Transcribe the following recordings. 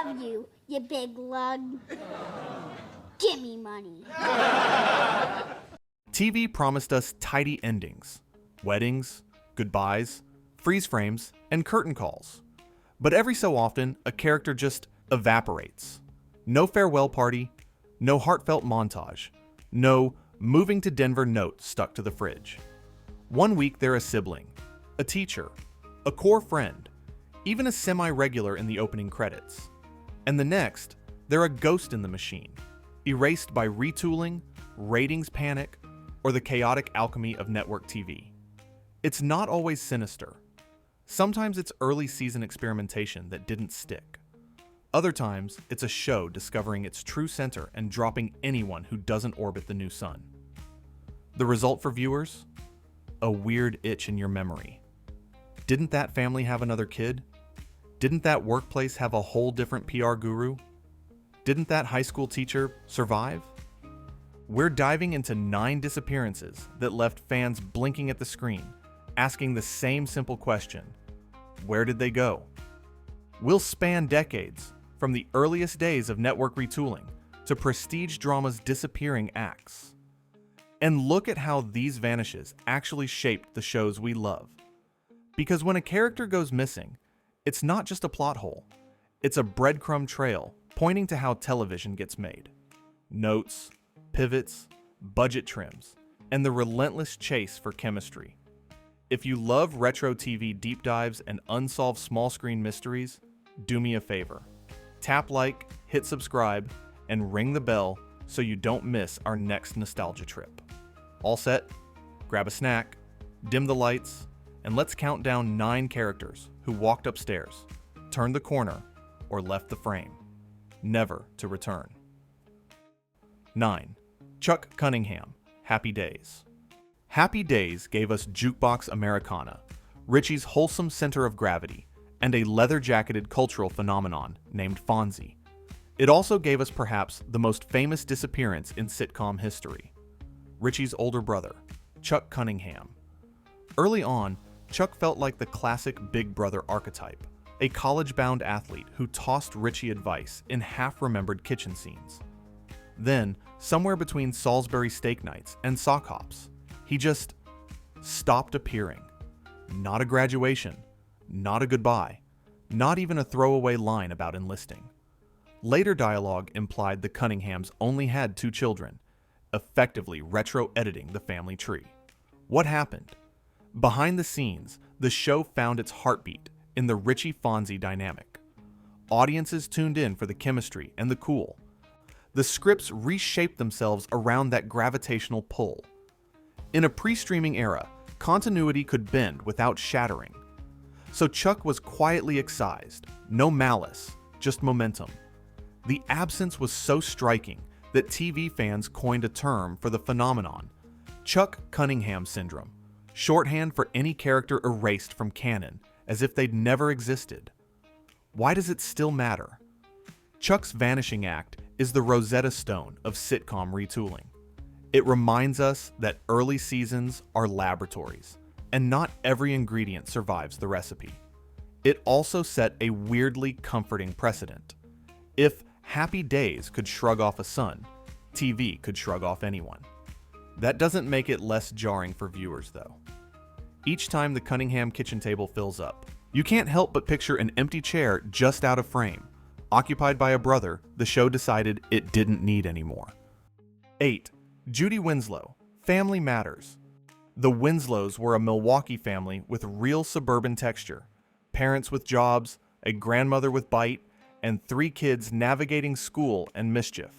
love you, you big lug. Give me money. TV promised us tidy endings, weddings, goodbyes, freeze frames, and curtain calls. But every so often, a character just evaporates. No farewell party, no heartfelt montage, no moving to Denver note stuck to the fridge. One week they're a sibling, a teacher, a core friend, even a semi-regular in the opening credits. And the next, they're a ghost in the machine, erased by retooling, ratings panic, or the chaotic alchemy of network TV. It's not always sinister. Sometimes it's early season experimentation that didn't stick. Other times, it's a show discovering its true center and dropping anyone who doesn't orbit the new sun. The result for viewers? A weird itch in your memory. Didn't that family have another kid? Didn't that workplace have a whole different PR guru? Didn't that high school teacher survive? We're diving into 9 disappearances that left fans blinking at the screen, asking the same simple question: where did they go? We'll span decades, from the earliest days of network retooling to prestige drama's disappearing acts. And look at how these vanishes actually shaped the shows we love. Because when a character goes missing, it's not just a plot hole, it's a breadcrumb trail pointing to how television gets made. Notes, pivots, budget trims, and the relentless chase for chemistry. If you love retro TV deep dives and unsolved small screen mysteries, do me a favor. Tap like, hit subscribe, and ring the bell so you don't miss our next nostalgia trip. All set? Grab a snack, dim the lights, and let's count down 9 characters who walked upstairs, turned the corner, or left the frame, never to return. 9. Chuck Cunningham, Happy Days. Happy Days gave us Jukebox Americana, Richie's wholesome center of gravity, and a leather-jacketed cultural phenomenon named Fonzie. It also gave us perhaps the most famous disappearance in sitcom history, Richie's older brother, Chuck Cunningham. Early on, Chuck felt like the classic big brother archetype, a college-bound athlete who tossed Richie advice in half-remembered kitchen scenes. Then, somewhere between Salisbury steak nights and sock hops, he just stopped appearing. Not a graduation, not a goodbye, not even a throwaway line about enlisting. Later dialogue implied the Cunninghams only had 2 children, effectively retro-editing the family tree. What happened? Behind the scenes, the show found its heartbeat in the Richie-Fonzie dynamic. Audiences tuned in for the chemistry and the cool. The scripts reshaped themselves around that gravitational pull. In a pre-streaming era, continuity could bend without shattering. So Chuck was quietly excised, no malice, just momentum. The absence was so striking that TV fans coined a term for the phenomenon, Chuck Cunningham syndrome, shorthand for any character erased from canon as if they'd never existed. Why does it still matter? Chuck's vanishing act is the Rosetta Stone of sitcom retooling. It reminds us that early seasons are laboratories, and not every ingredient survives the recipe. It also set a weirdly comforting precedent. If Happy Days could shrug off a son, TV could shrug off anyone. That doesn't make it less jarring for viewers, though. Each time the Cunningham kitchen table fills up, you can't help but picture an empty chair just out of frame, occupied by a brother the show decided it didn't need anymore. 8. Judy Winslow, Family Matters. The Winslows were a Milwaukee family with real suburban texture, parents with jobs, a grandmother with bite, and 3 kids navigating school and mischief.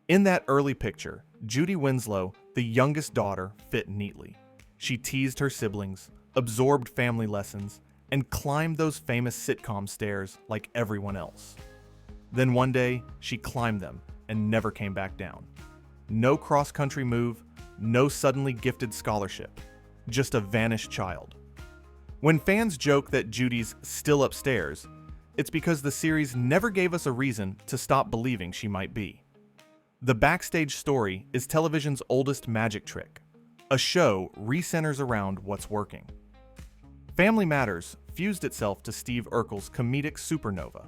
In that early picture, Judy Winslow, the youngest daughter, fit neatly. She teased her siblings, absorbed family lessons, and climbed those famous sitcom stairs like everyone else. Then one day, she climbed them and never came back down. No cross-country move, no suddenly gifted scholarship, just a vanished child. When fans joke that Judy's still upstairs, it's because the series never gave us a reason to stop believing she might be. The backstage story is television's oldest magic trick. A show recenters around what's working. Family Matters fused itself to Steve Urkel's comedic Supernova.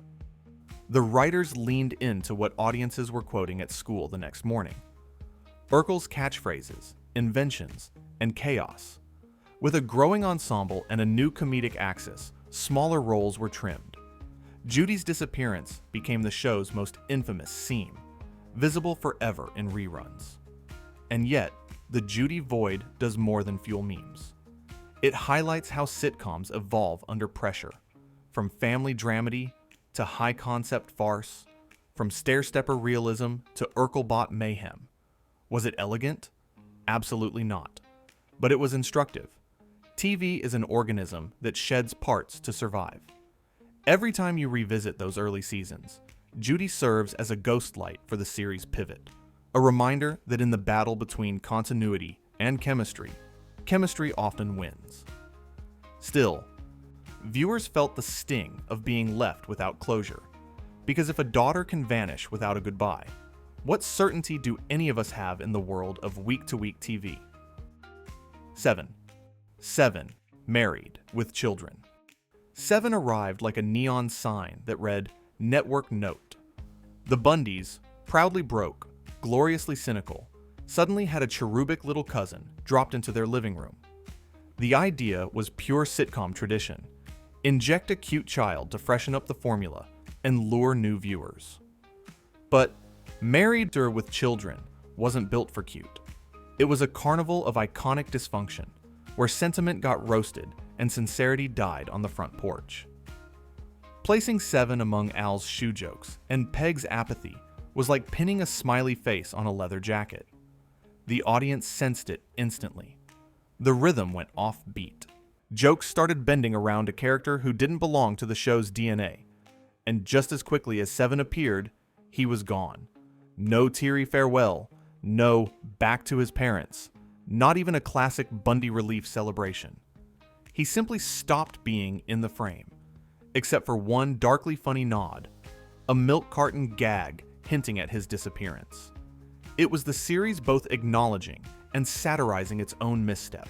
the writers leaned into what audiences were quoting at school the next morning. Urkel's catchphrases, inventions, and chaos. With a growing ensemble and a new comedic axis, smaller roles were trimmed. Judy's disappearance became the show's most infamous scene, visible forever in reruns. And yet, the Judy void does more than fuel memes. It highlights how sitcoms evolve under pressure, from family dramedy to high-concept farce, from stair-stepper realism to Urkelbot mayhem. Was it elegant? Absolutely not. But it was instructive. TV is an organism that sheds parts to survive. Every time you revisit those early seasons, Judy serves as a ghost light for the series' pivot, a reminder that in the battle between continuity and chemistry, chemistry often wins. Still, viewers felt the sting of being left without closure, because if a daughter can vanish without a goodbye, what certainty do any of us have in the world of week-to-week TV? 7. Married with children. 7 arrived like a neon sign that read, Network Note. The Bundys, proudly broke, gloriously cynical, suddenly had a cherubic little cousin dropped into their living room. The idea was pure sitcom tradition. Inject a cute child to freshen up the formula and lure new viewers. But Married with Children wasn't built for cute. It was a carnival of iconic dysfunction, where sentiment got roasted and sincerity died on the front porch. Placing 7 among Al's shoe jokes and Peg's apathy was like pinning a smiley face on a leather jacket. The audience sensed it instantly. The rhythm went off beat. Jokes started bending around a character who didn't belong to the show's DNA, and just as quickly as 7 appeared, he was gone. No teary farewell, no back to his parents, not even a classic Bundy relief celebration. He simply stopped being in the frame, except for one darkly funny nod, a milk carton gag hinting at his disappearance. It was the series both acknowledging and satirizing its own misstep.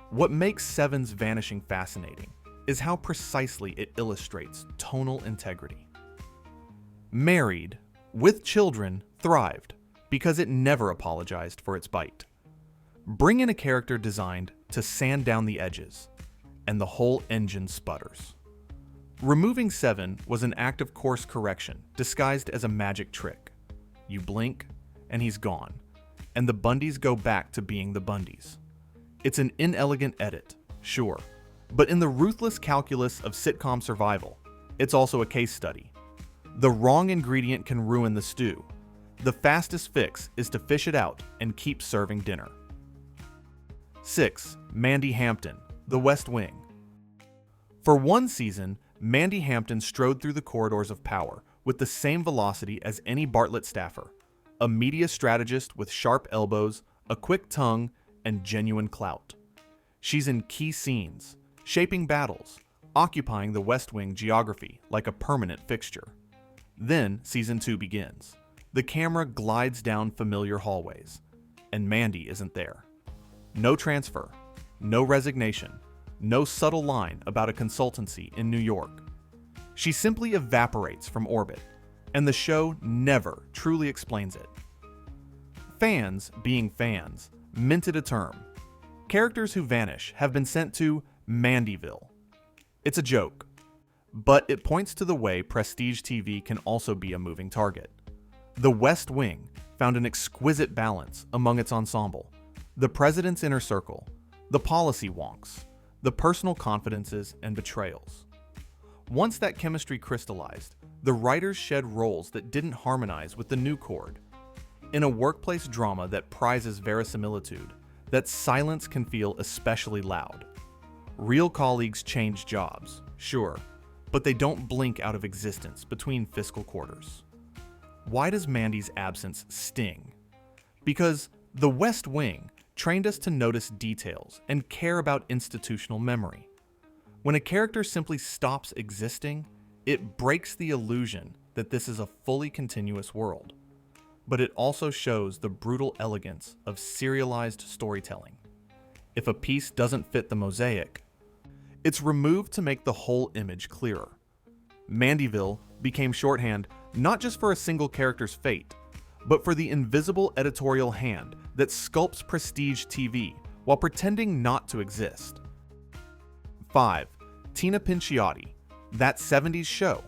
What makes 7's vanishing fascinating is how precisely it illustrates tonal integrity. Married with Children thrived because it never apologized for its bite. Bring in a character designed to sand down the edges, and the whole engine sputters. Removing 7 was an act of course correction disguised as a magic trick. You blink, and he's gone, and the Bundys go back to being the Bundys. It's an inelegant edit, sure, but in the ruthless calculus of sitcom survival, it's also a case study. The wrong ingredient can ruin the stew. The fastest fix is to fish it out and keep serving dinner. 6. Mandy Hampton, The West Wing. For one season, Mandy Hampton strode through the corridors of power with the same velocity as any Bartlett staffer, a media strategist with sharp elbows, a quick tongue, and genuine clout. She's in key scenes, shaping battles, occupying the West Wing geography like a permanent fixture. Then season 2 begins. The camera glides down familiar hallways, and Mandy isn't there. No transfer, no resignation, no subtle line about a consultancy in New York. She simply evaporates from orbit, and the show never truly explains it. Fans, being fans, minted a term. Characters who vanish have been sent to Mandyville. It's a joke, but it points to the way prestige TV can also be a moving target. The West Wing found an exquisite balance among its ensemble. The president's inner circle, the policy wonks, the personal confidences and betrayals. Once that chemistry crystallized, the writers shed roles that didn't harmonize with the new chord. In a workplace drama that prizes verisimilitude, that silence can feel especially loud. Real colleagues change jobs, sure, but they don't blink out of existence between fiscal quarters. Why does Mandy's absence sting? Because The West Wing trained us to notice details and care about institutional memory. When a character simply stops existing, it breaks the illusion that this is a fully continuous world. But it also shows the brutal elegance of serialized storytelling. If a piece doesn't fit the mosaic, it's removed to make the whole image clearer. Mandyville became shorthand not just for a single character's fate, but for the invisible editorial hand that sculpts prestige TV while pretending not to exist. 5. Tina Pinciotti, That 70s Show.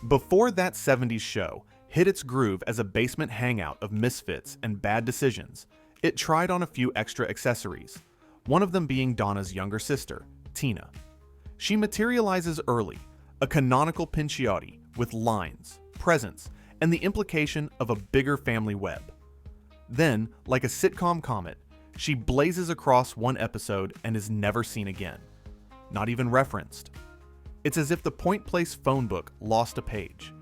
Before That 70s Show hit its groove as a basement hangout of misfits and bad decisions, it tried on a few extra accessories, one of them being Donna's younger sister, Tina. She materializes early, a canonical Pinciotti with lines, presence, and the implication of a bigger family web. Then, like a sitcom comet, she blazes across one episode and is never seen again. Not even referenced. It's as if the Point Place phone book lost a page.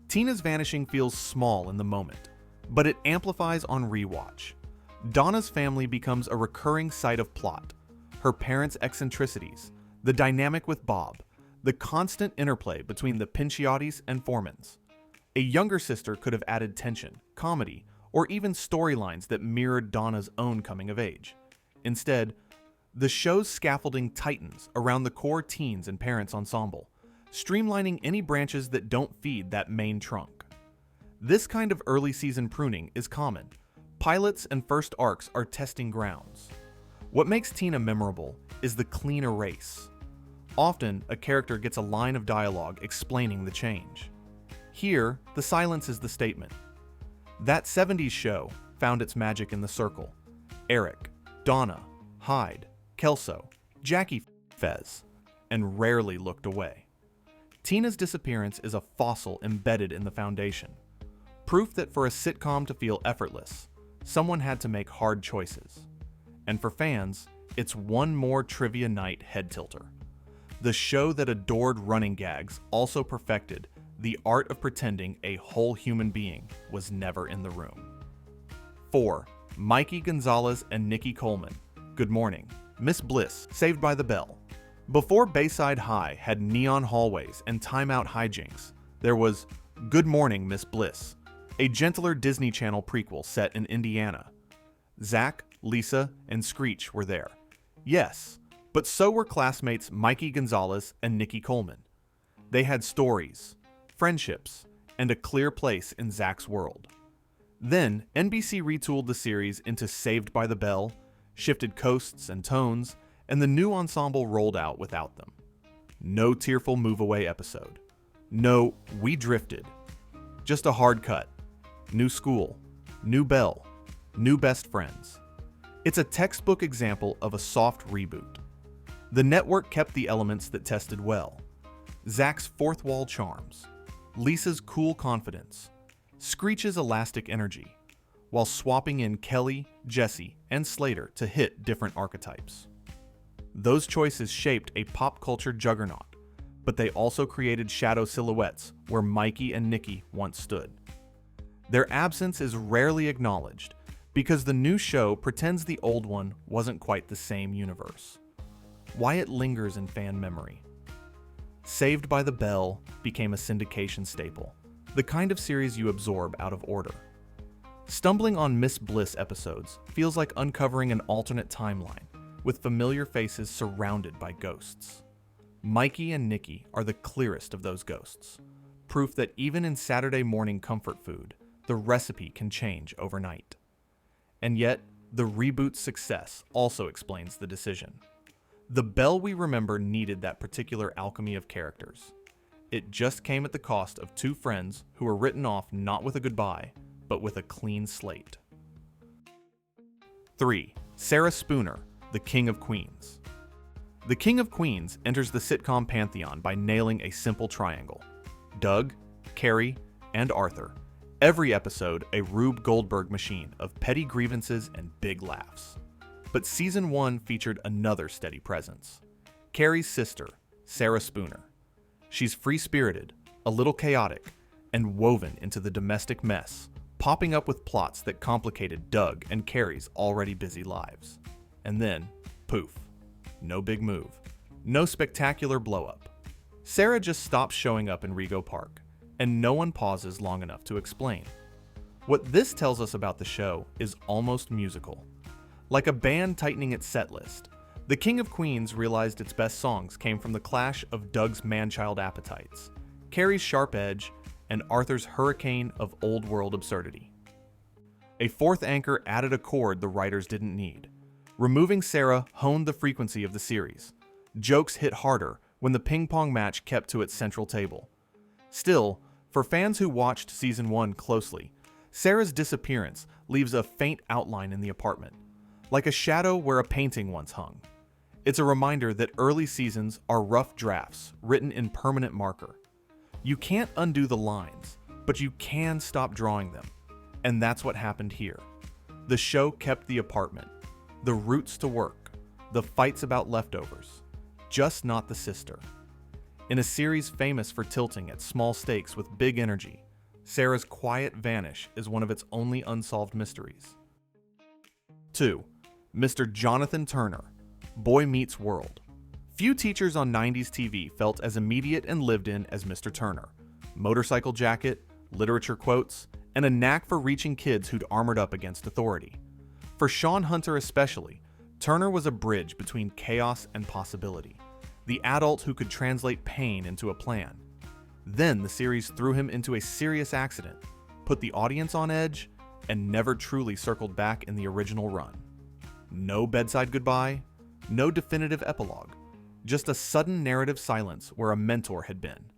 Tina's vanishing feels small in the moment, but it amplifies on rewatch. Donna's family becomes a recurring site of plot. Her parents' eccentricities, the dynamic with Bob, the constant interplay between the Pinciottis and Formans. A younger sister could have added tension, comedy, or even storylines that mirrored Donna's own coming of age. Instead, the show's scaffolding tightens around the core teens and parents ensemble, streamlining any branches that don't feed that main trunk. This kind of early season pruning is common. Pilots and first arcs are testing grounds. What makes Tina memorable is the clean erase. Often, a character gets a line of dialogue explaining the change. Here, the silence is the statement. That 70s Show found its magic in the circle. Eric, Donna, Hyde, Kelso, Jackie Fez, and rarely looked away. Tina's disappearance is a fossil embedded in the foundation. Proof that for a sitcom to feel effortless, someone had to make hard choices. And for fans, it's one more trivia night head tilter. The show that adored running gags also perfected the art of pretending a whole human being was never in the room. 4. Mikey Gonzalez and Nikki Coleman, Good Morning, Miss Bliss, Saved by the Bell. Before Bayside High had neon hallways and timeout hijinks, there was Good Morning, Miss Bliss, a gentler Disney Channel prequel set in Indiana. Zach, Lisa, and Screech were there. Yes, but so were classmates Mikey Gonzalez and Nikki Coleman. They had stories, friendships, and a clear place in Zach's world. Then, NBC retooled the series into Saved by the Bell, shifted coasts and tones, and the new ensemble rolled out without them. No tearful move-away episode. No, we drifted. Just a hard cut. New school, new Belle, new best friends. It's a textbook example of a soft reboot. The network kept the elements that tested well. Zach's fourth wall charms, Lisa's cool confidence, Screech's elastic energy, while swapping in Kelly, Jesse, and Slater to hit different archetypes. Those choices shaped a pop culture juggernaut, but they also created shadow silhouettes where Mikey and Nikki once stood. Their absence is rarely acknowledged because the new show pretends the old one wasn't quite the same universe. Why it lingers in fan memory. Saved by the Bell became a syndication staple, the kind of series you absorb out of order. Stumbling on Miss Bliss episodes feels like uncovering an alternate timeline, with familiar faces surrounded by ghosts. Mikey and Nikki are the clearest of those ghosts, proof that even in Saturday morning comfort food, the recipe can change overnight. And yet, the reboot's success also explains the decision. The Belle we remember needed that particular alchemy of characters. It just came at the cost of two friends who were written off not with a goodbye, but with a clean slate. 3. Sara Spooner, the King of Queens. The King of Queens enters the sitcom pantheon by nailing a simple triangle. Doug, Carrie, and Arthur. Every episode a Rube Goldberg machine of petty grievances and big laughs. But season 1 featured another steady presence. Carrie's sister, Sara Spooner. She's free-spirited, a little chaotic, and woven into the domestic mess, popping up with plots that complicated Doug and Carrie's already busy lives. And then, poof. No big move. No spectacular blow-up. Sara just stops showing up in Rego Park, and no one pauses long enough to explain. What this tells us about the show is almost musical. Like a band tightening its set list, the King of Queens realized its best songs came from the clash of Doug's man-child appetites, Carrie's sharp edge, and Arthur's hurricane of old-world absurdity. A fourth anchor added a chord the writers didn't need. Removing Sara honed the frequency of the series. Jokes hit harder when the ping-pong match kept to its central table. Still, for fans who watched Season 1 closely, Sara's disappearance leaves a faint outline in the apartment, like a shadow where a painting once hung. It's a reminder that early seasons are rough drafts written in permanent marker. You can't undo the lines, but you can stop drawing them. And that's what happened here. The show kept the apartment, the roots to work, the fights about leftovers, just not the sister. In a series famous for tilting at small stakes with big energy, Sara's quiet vanish is one of its only unsolved mysteries. 2. Mr. Jonathan Turner, Boy Meets World. Few teachers on 90s TV felt as immediate and lived in as Mr. Turner. Motorcycle jacket, literature quotes, and a knack for reaching kids who'd armored up against authority. For Sean Hunter especially, Turner was a bridge between chaos and possibility, the adult who could translate pain into a plan. Then the series threw him into a serious accident, put the audience on edge, and never truly circled back in the original run. No bedside goodbye, no definitive epilogue, just a sudden narrative silence where a mentor had been.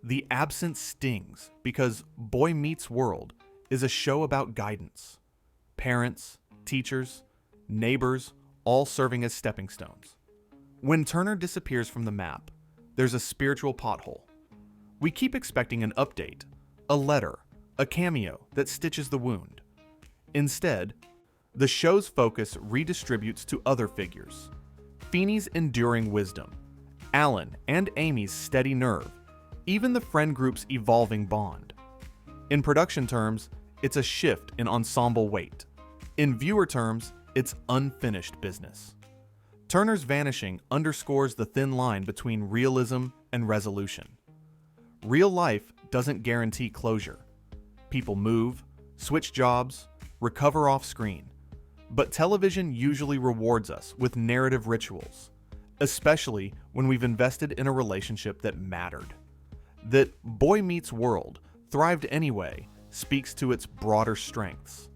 The absence stings because Boy Meets World is a show about guidance. Parents, teachers, neighbors, all serving as stepping stones. When Turner disappears from the map, there's a spiritual pothole. We keep expecting an update, a letter, a cameo that stitches the wound. Instead, the show's focus redistributes to other figures. Feeney's enduring wisdom, Alan and Amy's steady nerve, even the friend group's evolving bond. In production terms, it's a shift in ensemble weight. In viewer terms, it's unfinished business. Turner's vanishing underscores the thin line between realism and resolution. Real life doesn't guarantee closure. People move, switch jobs, recover off screen. But television usually rewards us with narrative rituals, especially when we've invested in a relationship that mattered. That Boy Meets World thrived anyway speaks to its broader strengths.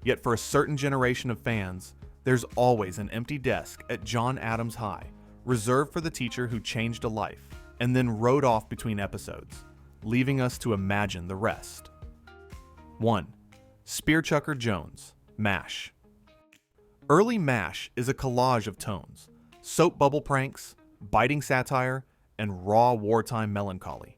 Yet for a certain generation of fans, there's always an empty desk at John Adams High, reserved for the teacher who changed a life, and then rode off between episodes, leaving us to imagine the rest. 1. Spearchucker Jones, MASH. Early MASH is a collage of tones, soap bubble pranks, biting satire, and raw wartime melancholy.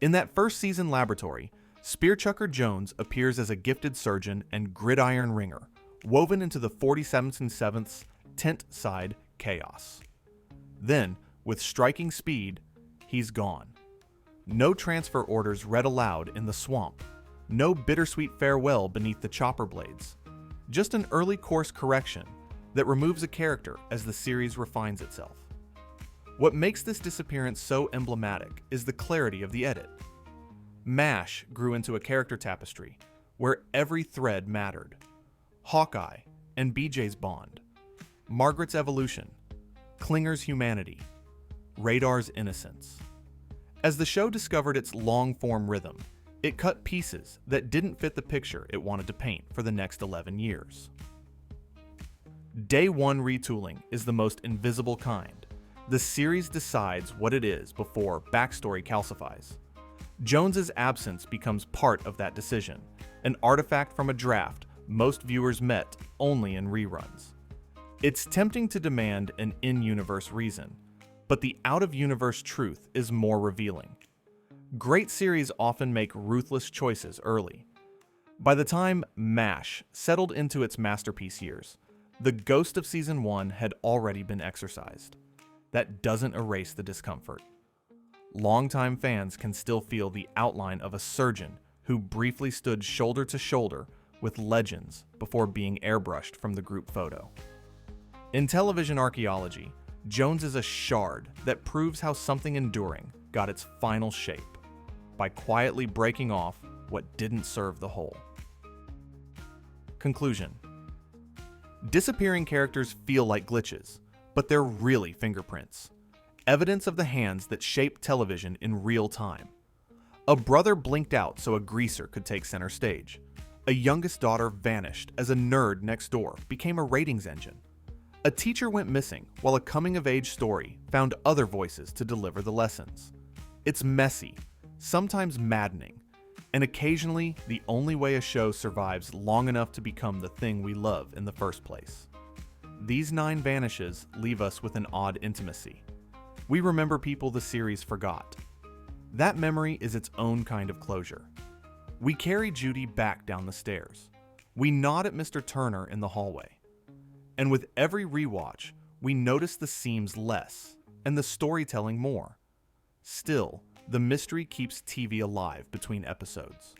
In that first season laboratory, Spearchucker Jones appears as a gifted surgeon and gridiron ringer, woven into the 47th and 7th's tent-side chaos. Then, with striking speed, he's gone. No transfer orders read aloud in the swamp, no bittersweet farewell beneath the chopper blades, just an early course correction that removes a character as the series refines itself. What makes this disappearance so emblematic is the clarity of the edit. MASH grew into a character tapestry where every thread mattered. Hawkeye and BJ's bond, Margaret's evolution, Klinger's humanity, Radar's innocence. As the show discovered its long-form rhythm, it cut pieces that didn't fit the picture it wanted to paint for the next 11 years. Day one retooling is the most invisible kind. The series decides what it is before backstory calcifies. Jones's absence becomes part of that decision, an artifact from a draft most viewers met only in reruns. It's tempting to demand an in-universe reason, but the out-of-universe truth is more revealing. Great series often make ruthless choices early. By the time MASH settled into its masterpiece years, the ghost of Season 1 had already been exorcised. That doesn't erase the discomfort. Longtime fans can still feel the outline of a surgeon who briefly stood shoulder to shoulder with legends before being airbrushed from the group photo. In television archaeology, Jones is a shard that proves how something enduring got its final shape, by quietly breaking off what didn't serve the whole. Conclusion. Disappearing characters feel like glitches, but they're really fingerprints. Evidence of the hands that shape television in real time. A brother blinked out so a greaser could take center stage. A youngest daughter vanished as a nerd next door became a ratings engine. A teacher went missing while a coming-of-age story found other voices to deliver the lessons. It's messy, sometimes maddening, and occasionally the only way a show survives long enough to become the thing we love in the first place. These 9 vanishes leave us with an odd intimacy. We remember people the series forgot. That memory is its own kind of closure. We carry Judy back down the stairs. We nod at Mr. Turner in the hallway. And with every rewatch, we notice the seams less and the storytelling more. Still, the mystery keeps TV alive between episodes.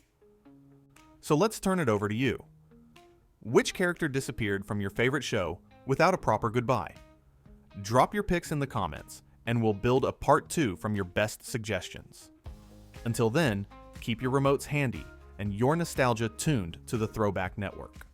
So let's turn it over to you. Which character disappeared from your favorite show without a proper goodbye? Drop your picks in the comments, and we'll build a part 2 from your best suggestions. Until then, keep your remotes handy and your nostalgia tuned to the Throwback Network.